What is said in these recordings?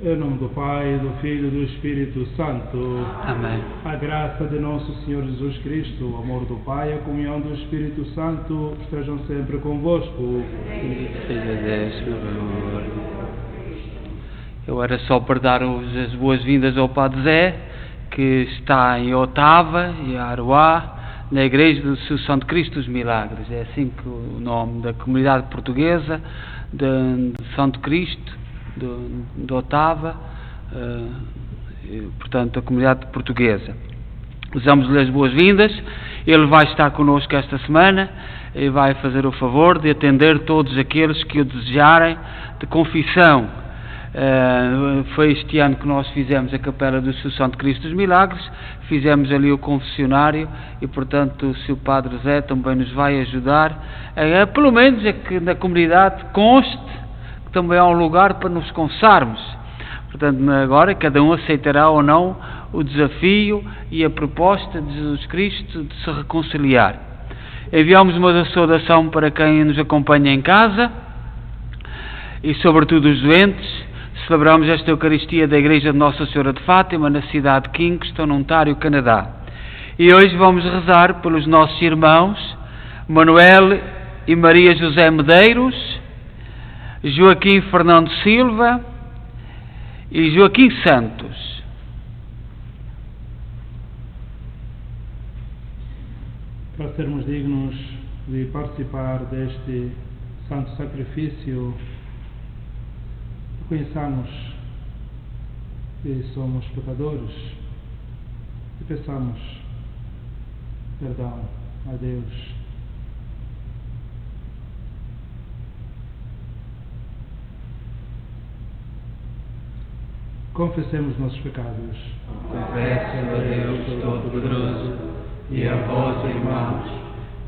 Em nome do Pai, do Filho e do Espírito Santo. Amém. A graça de nosso Senhor Jesus Cristo, o amor do Pai e a comunhão do Espírito Santo estejam sempre convosco. Seja Deus, meu amor. Eu era só para dar as boas-vindas ao Padre Zé, que está em Otava e Aroá, na Igreja do Santo Cristo dos Milagres. É assim que o nome da comunidade portuguesa de Santo Cristo de Otava, portanto a comunidade portuguesa. Usamos-lhe as boas-vindas. Ele vai estar connosco esta semana e vai fazer o favor de atender todos aqueles que o desejarem de confissão. Foi este ano que nós fizemos a Capela do Santo Cristo dos Milagres, fizemos ali o confessionário e, portanto, o seu Padre Zé também nos vai ajudar, pelo menos é que na comunidade conste que também há um lugar para nos confessarmos. Portanto, agora cada um aceitará ou não o desafio e a proposta de Jesus Cristo de se reconciliar. Enviamos uma saudação para quem nos acompanha em casa e, sobretudo, os doentes. Celebramos esta Eucaristia da Igreja de Nossa Senhora de Fátima, na cidade de Kingston, Ontário, Canadá. E hoje vamos rezar pelos nossos irmãos Manuel e Maria José Medeiros, Joaquim Fernando Silva e Joaquim Santos. Para sermos dignos de participar deste santo sacrifício, reconheçamos que somos pecadores e peçamos perdão a Deus. Confessemos nossos pecados. Confesso a Deus Todo-Poderoso e a vós, irmãos,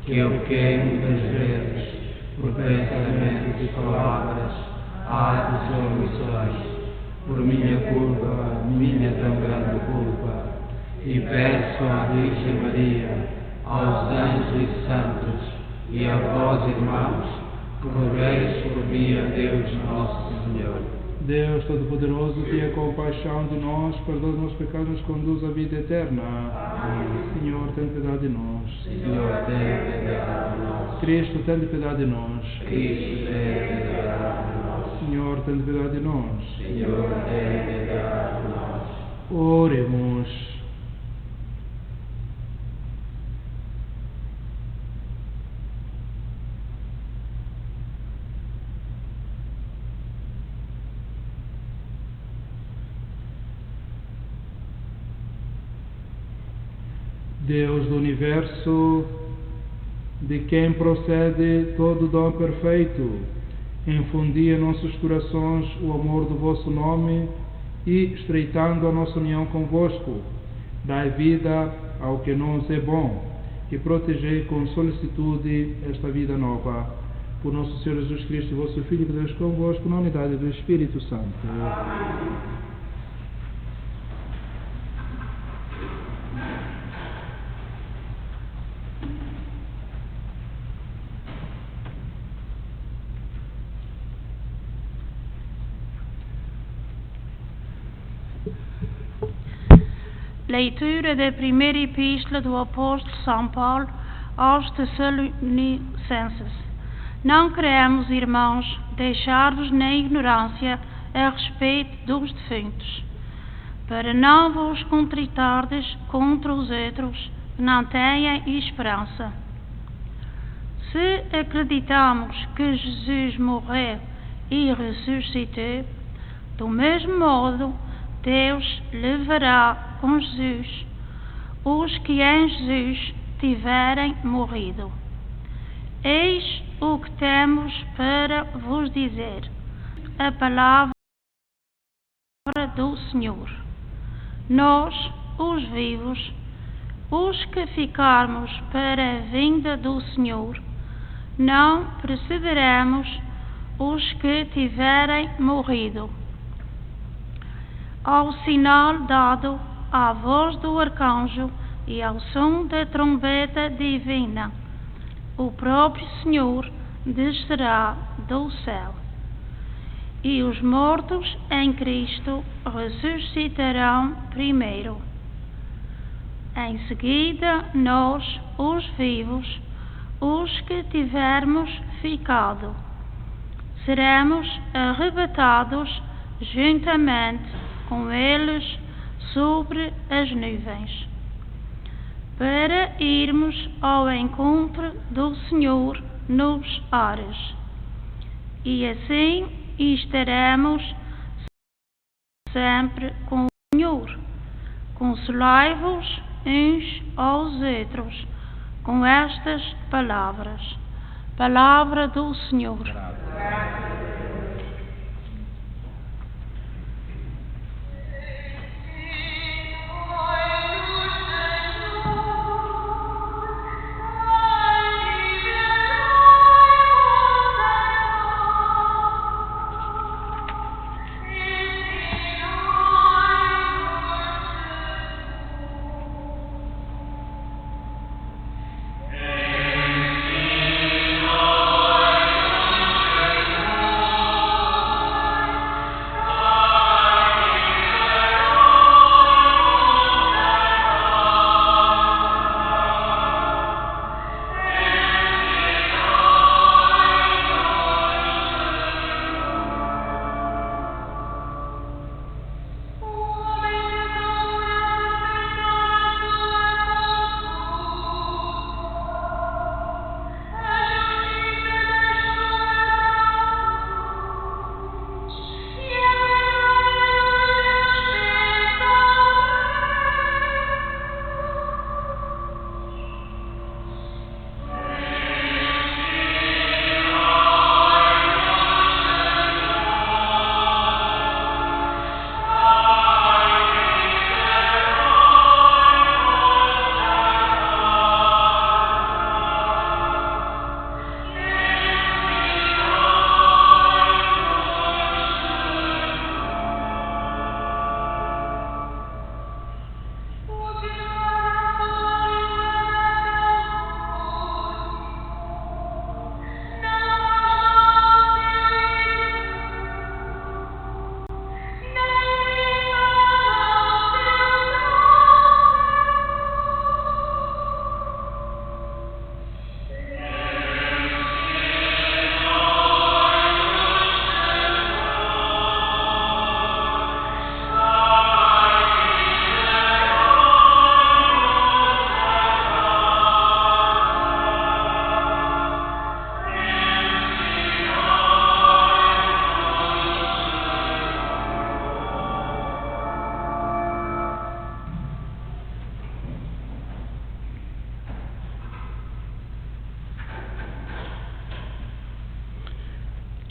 que eu pequei muitas vezes, por pensamentos e palavras, atos e omissões, por minha culpa, minha tão grande culpa, e peço à Virgem Maria, aos anjos e santos, e a vós, irmãos, que rogueis por mim a Deus nosso Senhor. Deus Todo-Poderoso, tenha compaixão de nós, perdoa os nossos pecados e nos conduz à vida eterna. Amém. Senhor, tem piedade de nós. Senhor, tem piedade de nós. Cristo, tem piedade de nós. Cristo, tem piedade de nós. Senhor, tem piedade de nós. Senhor, tem piedade de nós. Oremos. Deus do Universo, de quem procede todo dom perfeito, infundi em nossos corações o amor do vosso nome e, estreitando a nossa união convosco, dai vida ao que nos é bom e protegei com solicitude esta vida nova. Por nosso Senhor Jesus Cristo, vosso Filho, que Deus convosco, na unidade do Espírito Santo. Amém. Leitura da primeira epístola do apóstolo São Paulo aos Tessalonicenses. Não queremos, irmãos, deixar-vos na ignorância a respeito dos defuntos, para não vos contritardes contra os outros que não têm esperança. Se acreditamos que Jesus morreu e ressuscitou, do mesmo modo Deus levará com Jesus os que em Jesus tiverem morrido. Eis o que temos para vos dizer, a palavra do Senhor. Nós, os vivos, os que ficarmos para a vinda do Senhor, não precederemos os que tiverem morrido. Ao sinal dado à voz do arcanjo e ao som da trombeta divina, o próprio Senhor descerá do céu. e os mortos em Cristo ressuscitarão primeiro. Em seguida, nós, os vivos, os que tivermos ficado, seremos arrebatados juntamente com eles sobre as nuvens, para irmos ao encontro do Senhor nos ares. E assim estaremos sempre com o Senhor. Consolai-vos uns aos outros com estas palavras. Palavra do Senhor.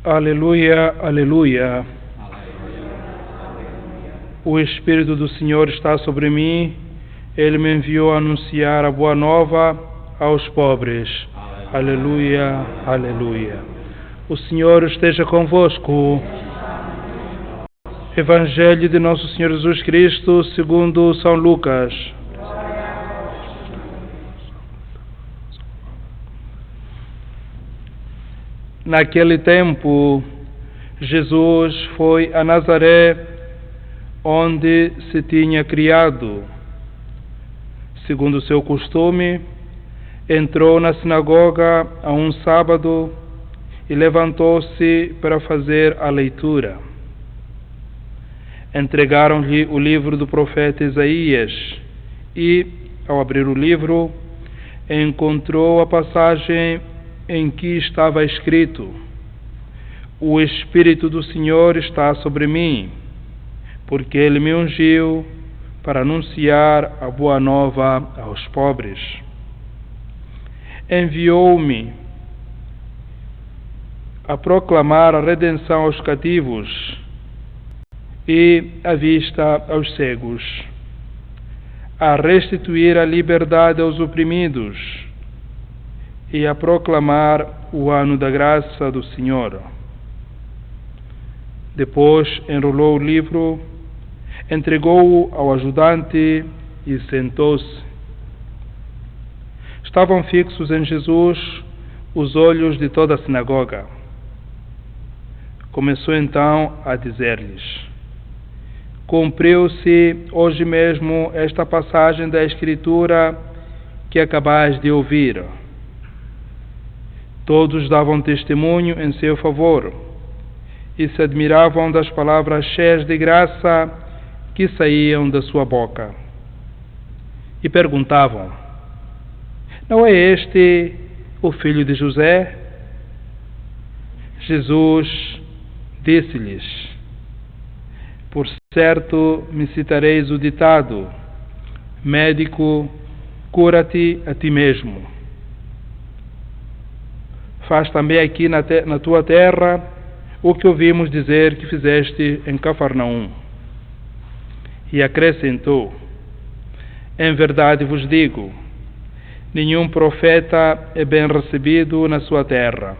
Aleluia, aleluia. O Espírito do Senhor está sobre mim. Ele me enviou a anunciar a boa nova aos pobres. Aleluia, aleluia. O Senhor esteja convosco. Evangelho de Nosso Senhor Jesus Cristo, segundo São Lucas. Naquele tempo, Jesus foi a Nazaré, onde se tinha criado. Segundo o seu costume, entrou na sinagoga a um sábado e levantou-se para fazer a leitura. Entregaram-lhe o livro do profeta Isaías e, ao abrir o livro, encontrou a passagem em que estava escrito: O Espírito do Senhor está sobre mim, porque Ele me ungiu para anunciar a boa nova aos pobres. Enviou-me a proclamar a redenção aos cativos e a vista aos cegos, a restituir a liberdade aos oprimidos e a proclamar o ano da graça do Senhor. Depois enrolou o livro, entregou-o ao ajudante e sentou-se. Estavam fixos em Jesus os olhos de toda a sinagoga. começou então a dizer-lhes: cumpriu-se hoje mesmo esta passagem da Escritura que acabais de ouvir. Todos davam testemunho em seu favor e se admiravam das palavras cheias de graça que saíam da sua boca. E perguntavam: não é este o filho de José? Jesus disse-lhes: por certo me citareis o ditado: médico, cura-te a ti mesmo. Faz também aqui na tua terra o que ouvimos dizer que fizeste em Cafarnaum. E acrescentou: em verdade vos digo, nenhum profeta é bem recebido na sua terra.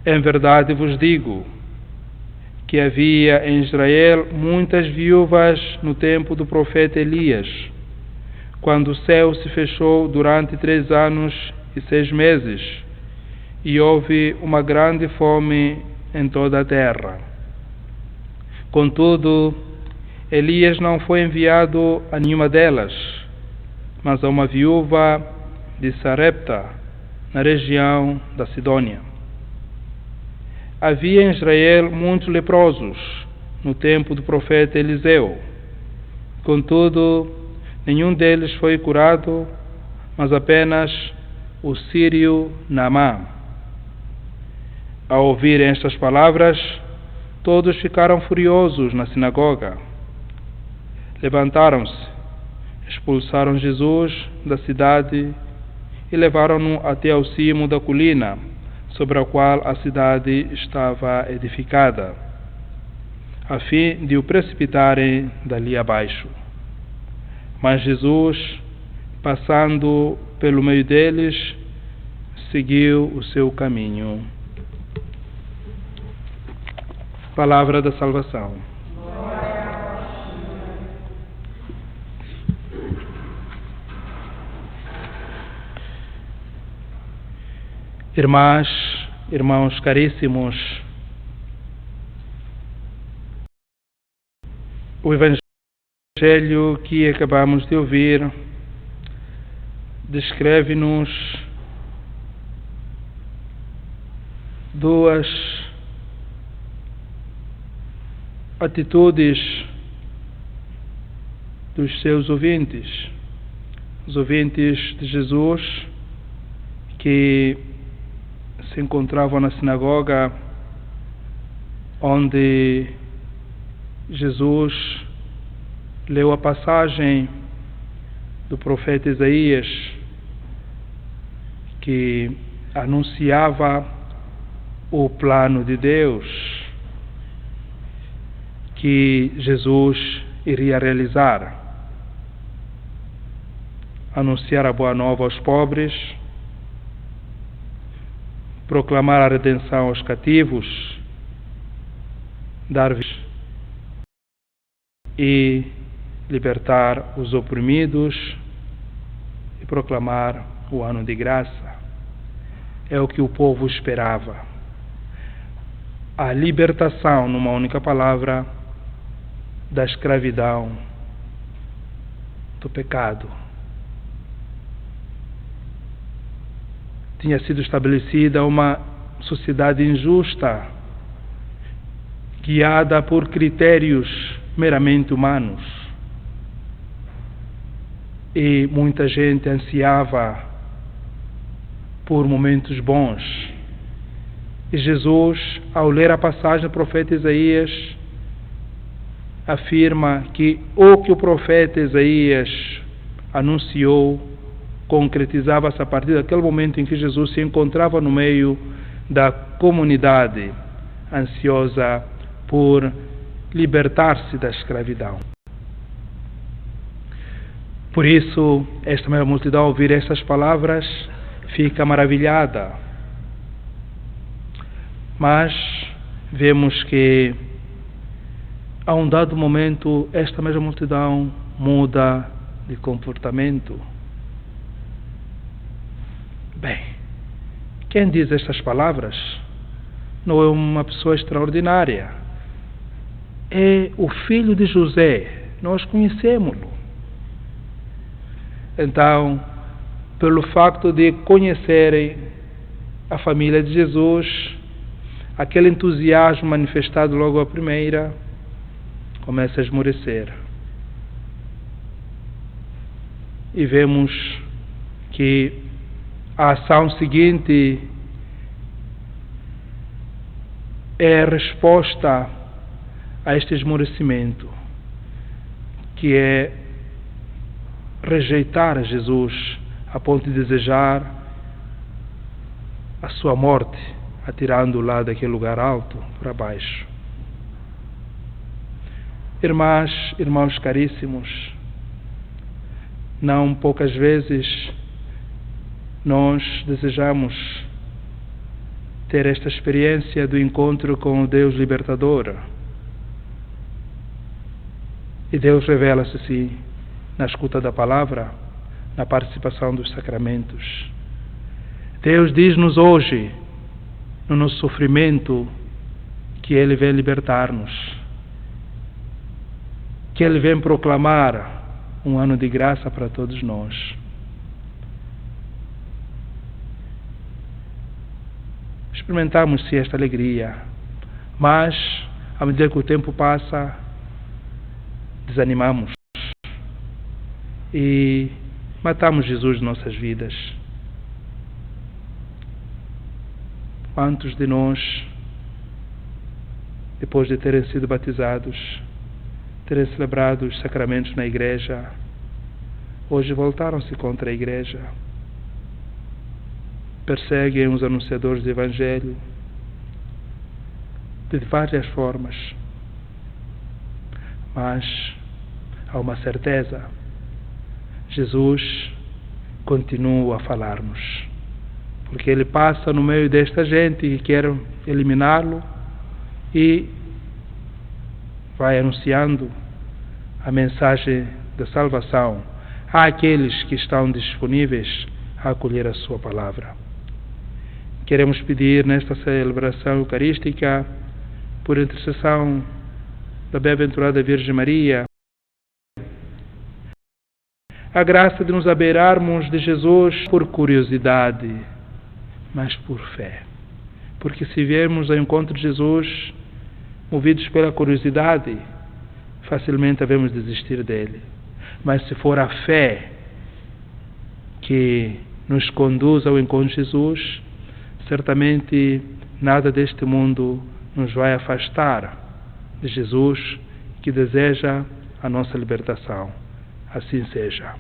Em verdade vos digo que havia em Israel muitas viúvas no tempo do profeta Elias, quando o céu se fechou durante 3 anos e 6 meses, e houve uma grande fome em toda a terra. Contudo, Elias não foi enviado a nenhuma delas, mas a uma viúva de Sarepta, na região da Sidônia. Havia em Israel muitos leprosos no tempo do profeta Eliseu. Contudo, nenhum deles foi curado, mas apenas o sírio Naamã. Ao ouvirem estas palavras, todos ficaram furiosos na sinagoga. Levantaram-se, expulsaram Jesus da cidade e levaram-no até ao cimo da colina, sobre a qual a cidade estava edificada, a fim de o precipitarem dali abaixo. Mas Jesus, passando pelo meio deles, seguiu o seu caminho. Palavra da salvação. Irmãs, irmãos caríssimos, o Evangelho que acabamos de ouvir descreve-nos 2 atitudes dos seus ouvintes, os ouvintes de Jesus que se encontravam na sinagoga onde Jesus leu a passagem do profeta Isaías que anunciava o plano de Deus que Jesus iria realizar, anunciar a boa nova aos pobres, proclamar a redenção aos cativos, dar e libertar os oprimidos e proclamar o ano de graça. É o que o povo esperava. A libertação, numa única palavra, da escravidão, do pecado. Tinha sido estabelecida uma sociedade injusta, guiada por critérios meramente humanos. E muita gente ansiava por momentos bons. E Jesus, ao ler a passagem do profeta Isaías, afirma que o que o profeta Isaías anunciou concretizava-se a partir daquele momento em que Jesus se encontrava no meio da comunidade ansiosa por libertar-se da escravidão. Por isso, esta mesma multidão, ao ouvir estas palavras, fica maravilhada. Mas vemos que, a um dado momento, esta mesma multidão muda de comportamento. Bem, quem diz estas palavras? não é uma pessoa extraordinária. É o filho de José, nós conhecemos-lo. Então, pelo facto de conhecerem a família de Jesus, aquele entusiasmo manifestado logo à primeira começa a esmorecer. E vemos que a ação seguinte é a resposta a este esmorecimento, que é rejeitar a Jesus a ponto de desejar a sua morte, atirando-o lá daquele lugar alto para baixo. Irmãs, irmãos caríssimos, não poucas vezes nós desejamos ter esta experiência do encontro com o Deus libertador. E Deus revela-se assim na escuta da palavra, na participação dos sacramentos. Deus diz-nos hoje, no nosso sofrimento, que Ele vem libertar-nos, que Ele vem proclamar um ano de graça para todos nós. Experimentamos-se esta alegria, mas, à medida que o tempo passa, desanimamos e matamos Jesus de nossas vidas. Quantos de nós, depois de terem sido batizados, terem celebrado os sacramentos na igreja, hoje voltaram-se contra a igreja, perseguem os anunciadores do Evangelho de várias formas, mas há uma certeza: Jesus continua a falar-nos, porque Ele passa no meio desta gente que quer eliminá-lo e vai anunciando a mensagem da salvação àqueles que estão disponíveis a acolher a sua palavra. Queremos pedir nesta celebração eucarística, por intercessão da bem-aventurada Virgem Maria, a graça de nos abeirarmos de Jesus por curiosidade, mas por fé. Porque se viermos ao encontro de Jesus movidos pela curiosidade, facilmente havemos desistir dele. Mas se for a fé que nos conduz ao encontro de Jesus, certamente nada deste mundo nos vai afastar de Jesus, que deseja a nossa libertação. Assim seja.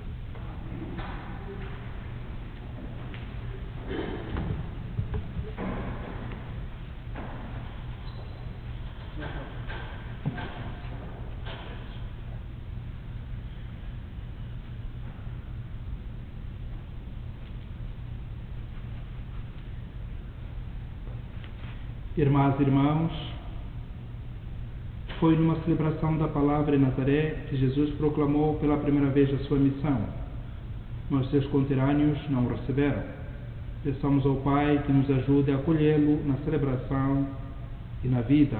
Irmãs e irmãos, foi numa celebração da palavra em Nazaré que Jesus proclamou pela primeira vez a sua missão, mas seus conterrâneos não o receberam. Peçamos ao Pai que nos ajude a acolhê-lo na celebração e na vida.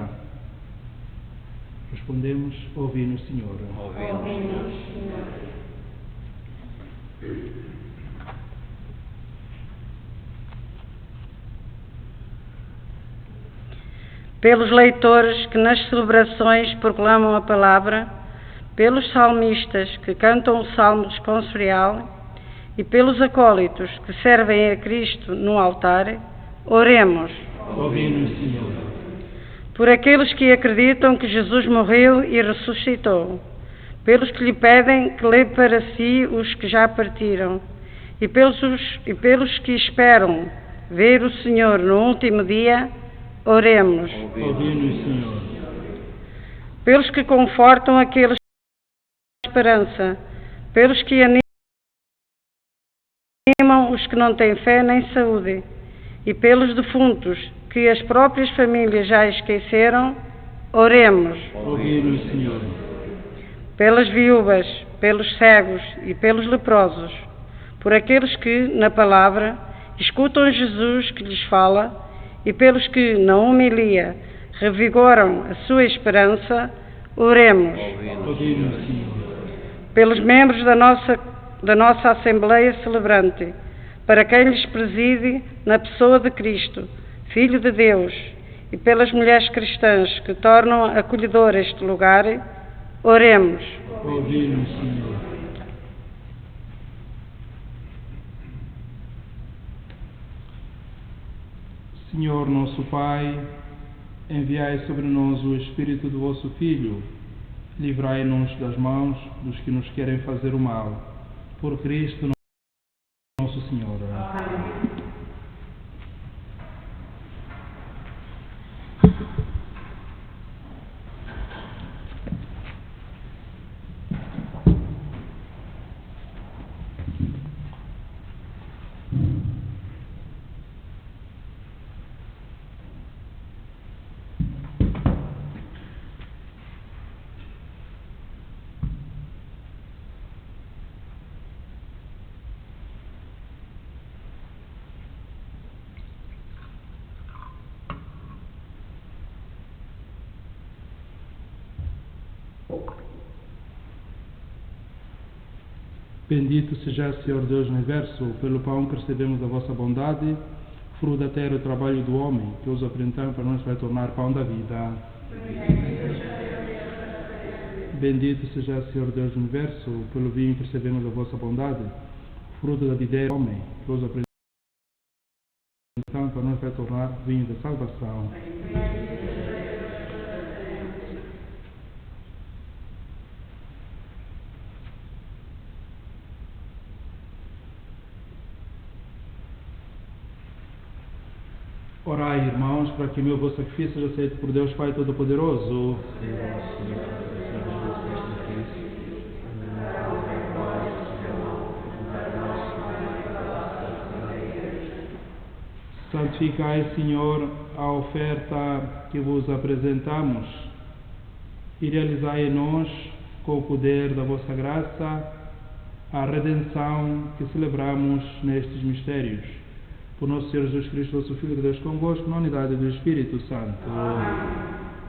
Respondemos: ouvi-nos, Senhor. Ouvi-nos, Senhor. Pelos leitores que nas celebrações proclamam a palavra, pelos salmistas que cantam o salmo responsorial e pelos acólitos que servem a Cristo no altar, oremos. Ouvi-nos, Senhor. Por aqueles que acreditam que Jesus morreu e ressuscitou, pelos que lhe pedem que lê para si os que já partiram, e pelos que esperam ver o Senhor no último dia, oremos. Ouvi-nos, Senhor. Pelos que confortam aqueles que têm esperança, pelos que animam os que não têm fé nem saúde, e pelos defuntos que as próprias famílias já esqueceram, oremos. Ouvi-nos, Senhor. Pelas viúvas, pelos cegos e pelos leprosos, por aqueles que, na palavra, escutam Jesus que lhes fala e pelos que, na homilia, revigoram a sua esperança, oremos. Ouvimos, Senhor. Pelos membros da nossa Assembleia Celebrante, para quem lhes preside na pessoa de Cristo, Filho de Deus, e pelas mulheres cristãs que tornam acolhedor este lugar, oremos. Ouvimos, Senhor. Senhor nosso Pai, enviai sobre nós o Espírito do vosso Filho, livrai-nos das mãos dos que nos querem fazer o mal. Por Cristo nosso Senhor. Bendito seja, Senhor Deus do Universo, pelo pão que recebemos da vossa bondade, fruto da terra e do trabalho do homem, que os apresentamos para nós vai tornar pão da vida. Bendito seja, Senhor Deus do Universo, pelo vinho que recebemos da vossa bondade, fruto da videira do homem, que os apresentamos para nós vai tornar vinho da salvação. Orai, irmãos, para que o meu vosso sacrifício seja aceito por Deus Pai Todo-Poderoso. Santificai, Senhor, a oferta que vos apresentamos e realizai em nós, com o poder da vossa graça, a redenção que celebramos nestes mistérios. Por nosso Senhor Jesus Cristo, vosso Filho, de Deus convosco, na unidade do Espírito Santo.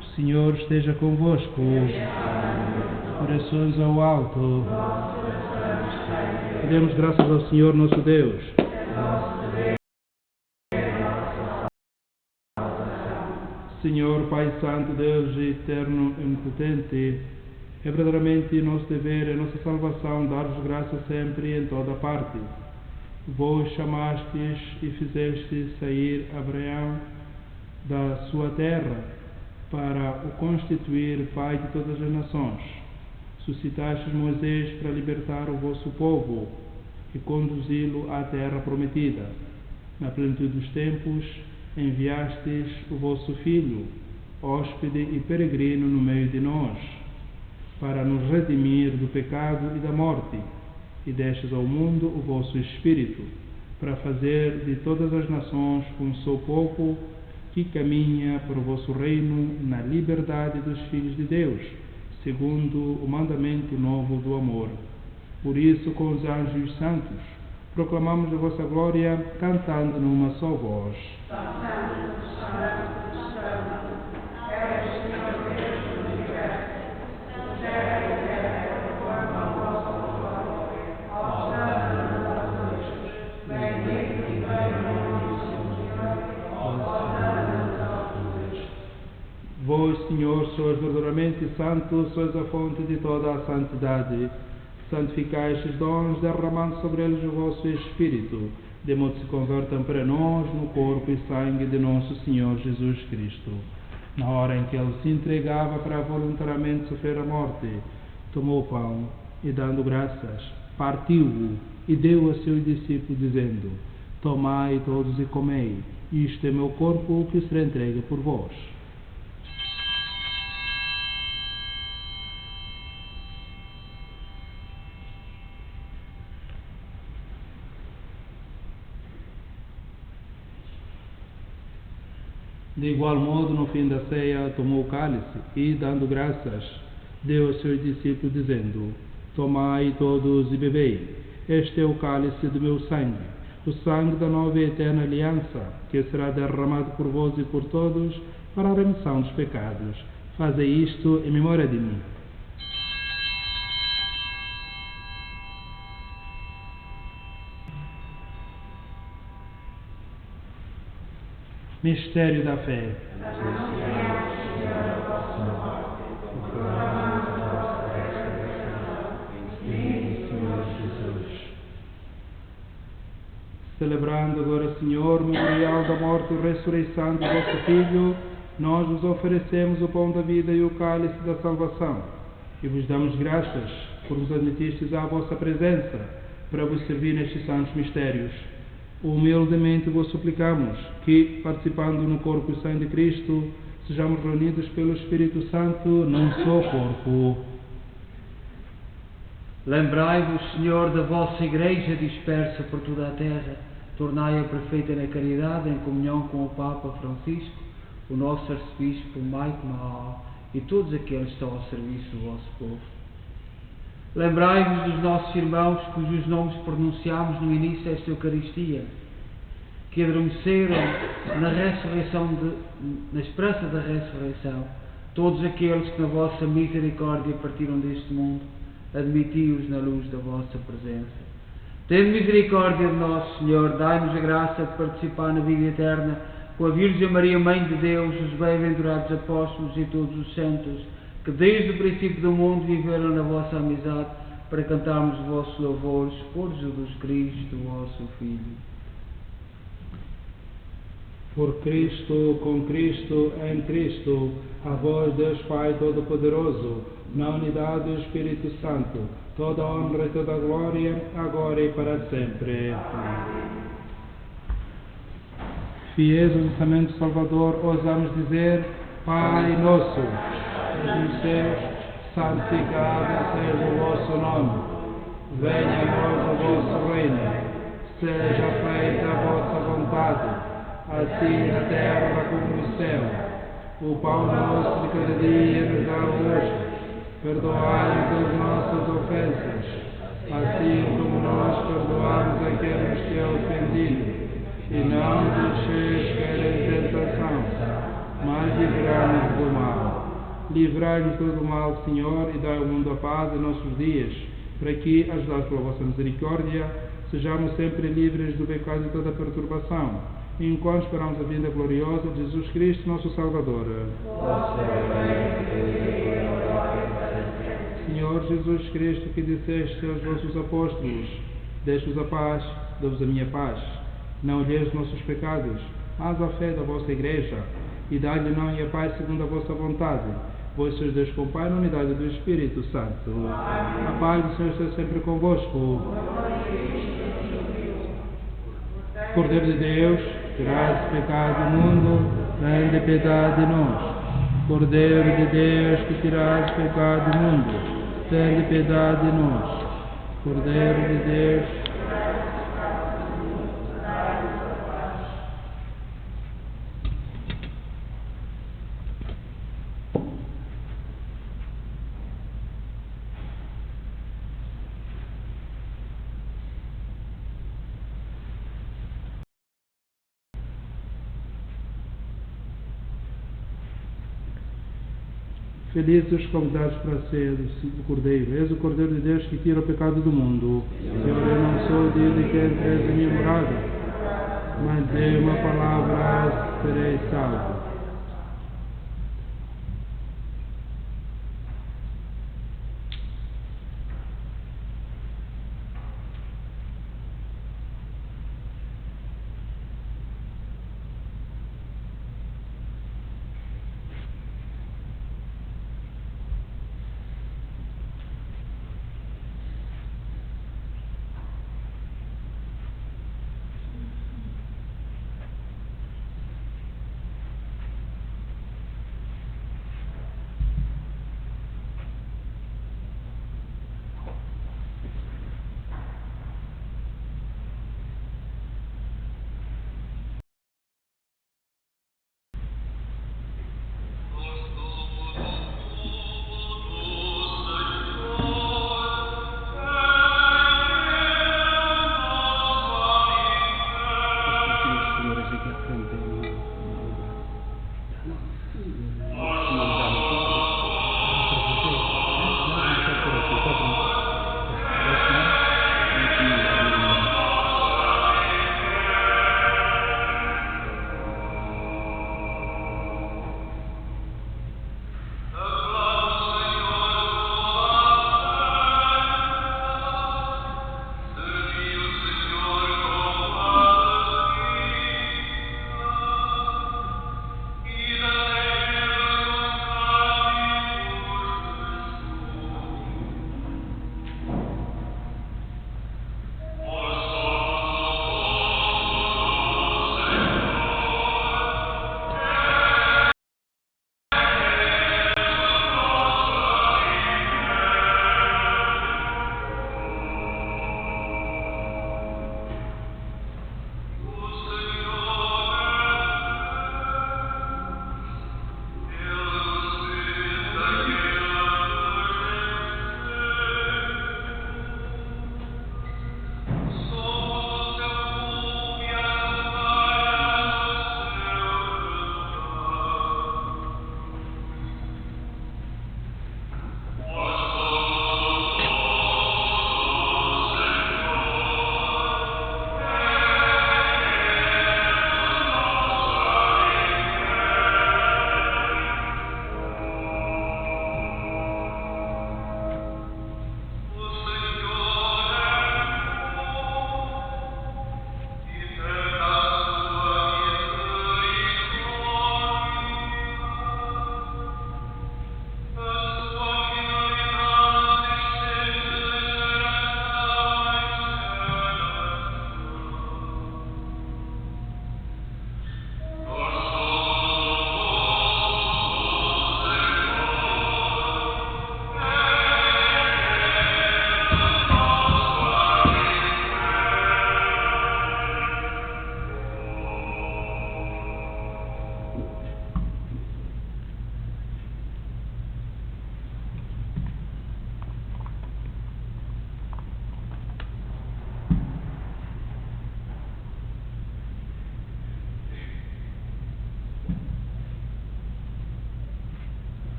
O Senhor esteja convosco. Orações ao alto. Demos graças ao Senhor nosso Deus. Senhor, Pai Santo, Deus Eterno e Onipotente, é verdadeiramente nosso dever e nossa salvação dar-vos graças sempre e em toda parte. Vós chamastes e fizestes sair Abraão da sua terra para o constituir pai de todas as nações. Suscitastes Moisés para libertar o vosso povo e conduzi-lo à terra prometida. Na plenitude dos tempos, enviastes o vosso Filho, hóspede e peregrino no meio de nós, para nos redimir do pecado e da morte, e destes ao mundo o vosso Espírito, para fazer de todas as nações um só povo que caminha para o vosso reino na liberdade dos filhos de Deus, segundo o mandamento novo do amor. Por isso, com os anjos e os santos, proclamamos a vossa glória, cantando numa só voz. Vós, Senhor, sois verdadeiramente santo, sois a fonte de toda a santidade. Santificai estes dons, derramando sobre eles o vosso Espírito, de modo que se convertam para nós no corpo e sangue de nosso Senhor Jesus Cristo. Na hora em que ele se entregava para voluntariamente sofrer a morte, tomou o pão e, dando graças, partiu-o e deu a seus discípulos, dizendo: Tomai todos e comei, isto é meu corpo que será entregue por vós. De igual modo, no fim da ceia, tomou o cálice e, dando graças, deu aos seus discípulos, dizendo: Tomai todos e bebei, este é o cálice do meu sangue, o sangue da nova e eterna aliança, que será derramado por vós e por todos para a remissão dos pecados. Fazei isto em memória de mim. Mistério da fé. Celebrando agora, Senhor, o memorial da morte e ressurreição do vosso Filho, nós vos oferecemos o pão da vida e o cálice da salvação, e vos damos graças por nos admitistes à vossa presença para vos servir nestes santos mistérios. Humildemente vos suplicamos que, participando no corpo e sangue de Cristo, sejamos reunidos pelo Espírito Santo num só corpo. Lembrai-vos, Senhor, da vossa Igreja dispersa por toda a terra. Tornai-a perfeita na caridade, em comunhão com o Papa Francisco, o nosso Arcebispo Mike Mahal e todos aqueles que estão ao serviço do vosso povo. Lembrai-vos dos nossos irmãos cujos nomes pronunciámos no início desta Eucaristia, que adormeceram na esperança da ressurreição. Todos aqueles que na vossa misericórdia partiram deste mundo, admiti-os na luz da vossa presença. Tende misericórdia de nós, Senhor, dai-nos a graça de participar na vida eterna com a Virgem Maria, Mãe de Deus, os bem-aventurados apóstolos e todos os santos, que desde o princípio do mundo viveram na vossa amizade, para cantarmos os vossos louvores por Jesus Cristo, vosso Filho. Por Cristo, com Cristo, em Cristo, a vós, Deus Pai Todo-Poderoso, na unidade do Espírito Santo, toda a honra e toda a glória, agora e para sempre. Fiéis ao pensamento Salvador, ousamos dizer: Pai nosso, nos céus, santificado seja o vosso nome. Venha a nós o vosso reino. Seja feita a vossa vontade, assim na terra como no céu. O pão nosso de cada dia nos dá hoje. Perdoai-nos as nossas ofensas, assim como nós perdoamos a quem nos tem ofendido. E não nos deixeis cair em tentação, mas livrai-nos do mal. Livrai-nos do mal, Senhor, e dai ao mundo a paz em nossos dias, para que, ajudados pela vossa misericórdia, sejamos sempre livres do pecado e toda perturbação, enquanto esperamos a vinda gloriosa de Jesus Cristo, nosso Salvador. Senhor Jesus Cristo, que disseste aos vossos apóstolos: deixo-vos a paz, dou-vos a minha paz. Não olheis os nossos pecados, mas a fé da vossa Igreja, e dai-lhe não e a paz segundo a vossa vontade. Vós sois Deus com Pai na unidade do Espírito Santo. A paz do Senhor esteja sempre convosco. Cordeiro de Deus, tirai o pecado do mundo, tende piedade de nós. Cordeiro de Deus, que tirais o pecado do mundo, tende piedade de nós. Cordeiro de Deus, felizes os convidados para a ceia do Cordeiro. És o Cordeiro de Deus que tira o pecado do mundo. Senhor, eu não sou digno de que entres em minha morada, mas dê uma palavra, serei salvo.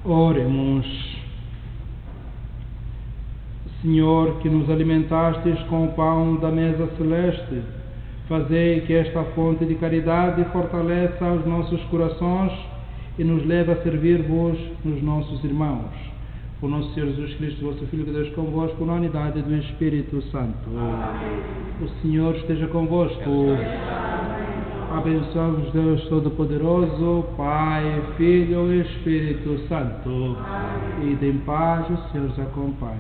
Oremos. Senhor, que nos alimentastes com o pão da mesa celeste, fazei que esta fonte de caridade fortaleça os nossos corações e nos leve a servir-vos nos nossos irmãos. Por nosso Senhor Jesus Cristo, vosso Filho, que Deus convosco, na unidade do Espírito Santo. Amém. O Senhor esteja convosco. Abençoe-vos Deus Todo-Poderoso, Pai, Filho e Espírito Santo. Amém. E em paz o Senhor os acompanhe.